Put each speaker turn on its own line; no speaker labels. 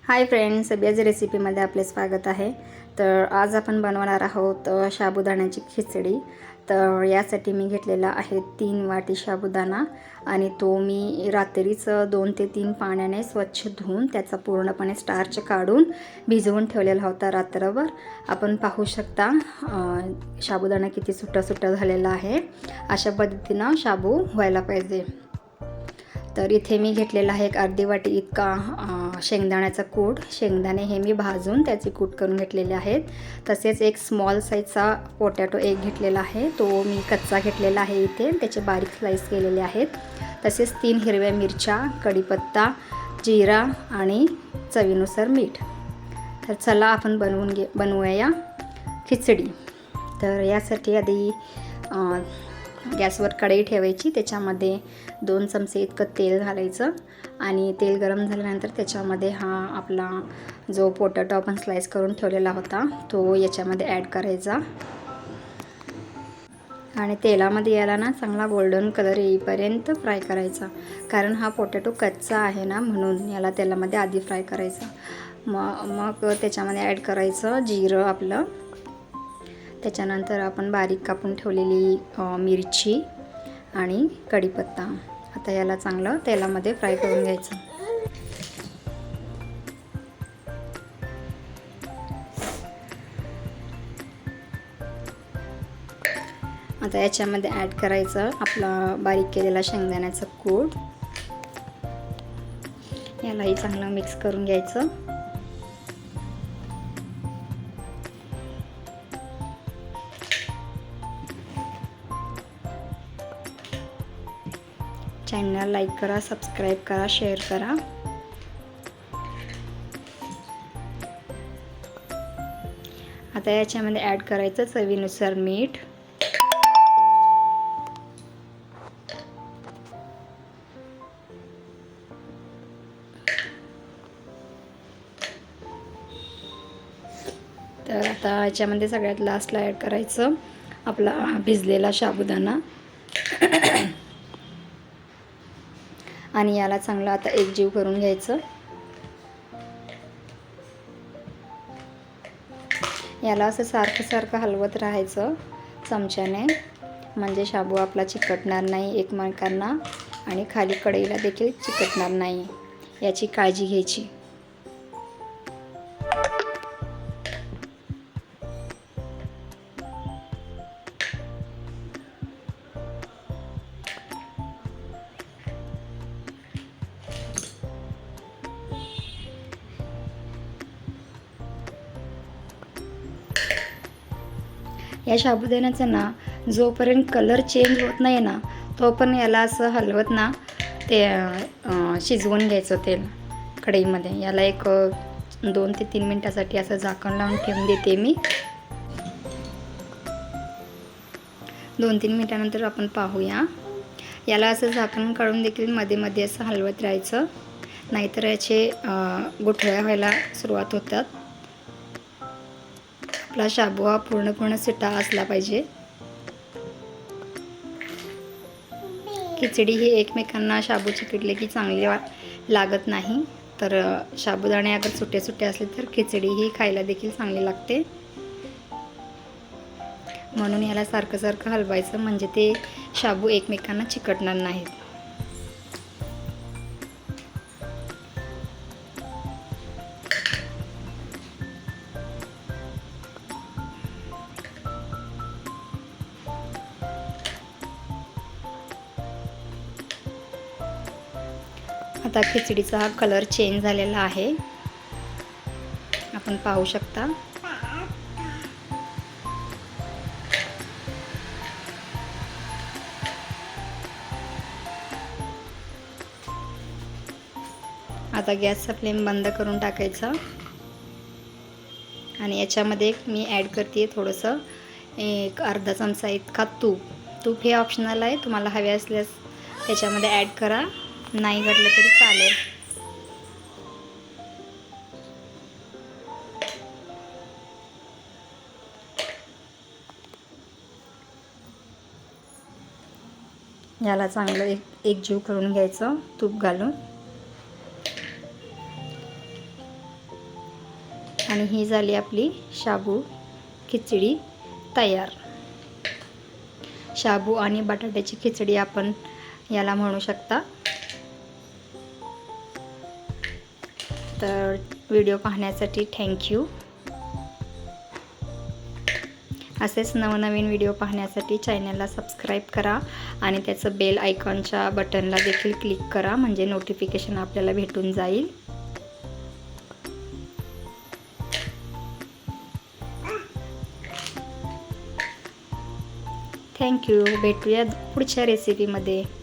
Hi friends, सबियाज रेसिपीमध्ये आपले स्वागत आहे। तर आज आपण बनवणार आहोत साबुदाण्याची खिचडी। तर यासाठी मी घेतलेला आहे 3 वाटी साबुदाणा आणि तो मी रात्रीच 2 ते 3 पाण्याने स्वच्छ धुवून त्याचा पूर्णपणे स्टार्च काढून भिजवून ठेवलेला होता रात्रभर। आपण पाहू शकता साबुदाणा किती सुट्टा झालेला आहे। अशा पद्धतीने शाबू व्हायला पाहिजे। तर इथे मी घेतलेला आहे एक अर्धी वाटी इतका शेंगदाण्याचा कूट। शेंगदाणे हे मी भाजून त्याचे कूट करून घेतलेले आहेत। तसेच एक स्मॉल साईजचा पोटॅटो एक घेतलेला आहे, तो मी कच्चा घेतलेला आहे इथे, त्याचे बारीक स्लाइस केलेले आहेत। तसेच 3 हिरव्या मिरच्या, कढीपत्ता, जिरा आणि चवीनुसार मीठ। तर चला आपण बनवूया खिचडी। तर यासाठी आधी गॅसवर कढई ठेवायची, त्याच्यामध्ये 2 चमचे इतकं तेल घालायचं आणि तेल गरम झाल्यानंतर त्याच्यामध्ये हा आपला जो पोटॅटो आपण स्लाइस करून ठेवलेला होता तो याच्यामध्ये ॲड करायचा आणि तेलामध्ये याला ना चांगला गोल्डन कलर येईपर्यंत फ्राय करायचा। कारण हा पोटॅटो कच्चा आहे ना, म्हणून याला तेलामध्ये आधी फ्राय करायचा। मग त्याच्यामध्ये ॲड करायचं जिरं आपलं, त्याच्यानंतर आपण बारीक कापून ठेवलेली मिरची आणि कढीपत्ता। आता याला चांगलं तेलामध्ये फ्राय करून घ्यायचं। आता याच्यामध्ये ॲड करायचं आपला बारीक केलेला शेंगदाण्याचा कूट। यालाही चांगलं मिक्स करून घ्यायचं। चॅनल लाईक करा, सबस्क्राईब करा, शेअर करा। आता याच्यामध्ये ॲड करायचं चवीनुसार मीठ। तर आता याच्यामध्ये सगळ्यात लास्टला ॲड करायचं आपला भिजलेला साबुदाणा आणि याला चांगलं आता एकजीव करून घ्यायचं। याला असं सारखं हलवत राहायचं चमच्याने, म्हणजे शाबू आपला चिकटणार नाही एकमेकांना आणि खाली कढईला देखील चिकटणार नाही, याची काळजी घ्यायची। या साबुदाण्याचा ना जोपर्यंत कलर चेंज होत नाही ना तोपर्यंत याला असं हलवत ना ते शिजवून घ्यायचं तेल कढईमध्ये। याला एक 2 ते 3 मिनिटासाठी असं झाकण लावून ठेवून देते मी। 2-3 मिनिटानंतर आपण पाहूया। याला असं झाकण काढून देखील मध्ये असं हलवत राहायचं, नाहीतर याचे गुठळ्या व्हायला सुरुवात होतात। आपला शाबू हा पूर्णपणे सुट्टा असला पाहिजे। खिचडी ही एकमेकांना शाबू चिकटले की चांगली लागत नाही। तर साबुदाणे अगर सुटे असले तर खिचडी ही खायला देखील चांगली लागते। म्हणून याला सारखं हलवायचं, म्हणजे ते शाबू एकमेकांना चिकटणार नाहीत। आता खिचडीचा हा कलर चेंज झालेला आहे, आपण पाहू शकता। आता गॅसचा फ्लेम बंद करून टाकायचा आणि याच्यामध्ये मी ॲड करते थोडंसं एक अर्धा चमचा इतका तूप हे ऑप्शनल आहे, तुम्हाला हवे असल्यास त्याच्यामध्ये ॲड करा, नाही घातलं तरी चालेल। याला चांगलं एकजीव करून घ्यायचं तूप घालून। आणि ही झाली आपली शाबू खिचडी तयार. शाबू आणि बटाट्याची खिचडी आपण याला म्हणू शकता. तर व्हिडिओ पाहण्यासाठी थँक्यू. असेच नवनवीन व्हिडिओ पाहण्यासाठी चॅनलला सबस्क्राईब करा आणि त्याचं बेल आयकॉनच्या बटनला देखील क्लिक करा, म्हणजे नोटिफिकेशन आपल्याला भेटून जाईल. थँक्यू. भेटूया पुढच्या रेसिपीमध्ये.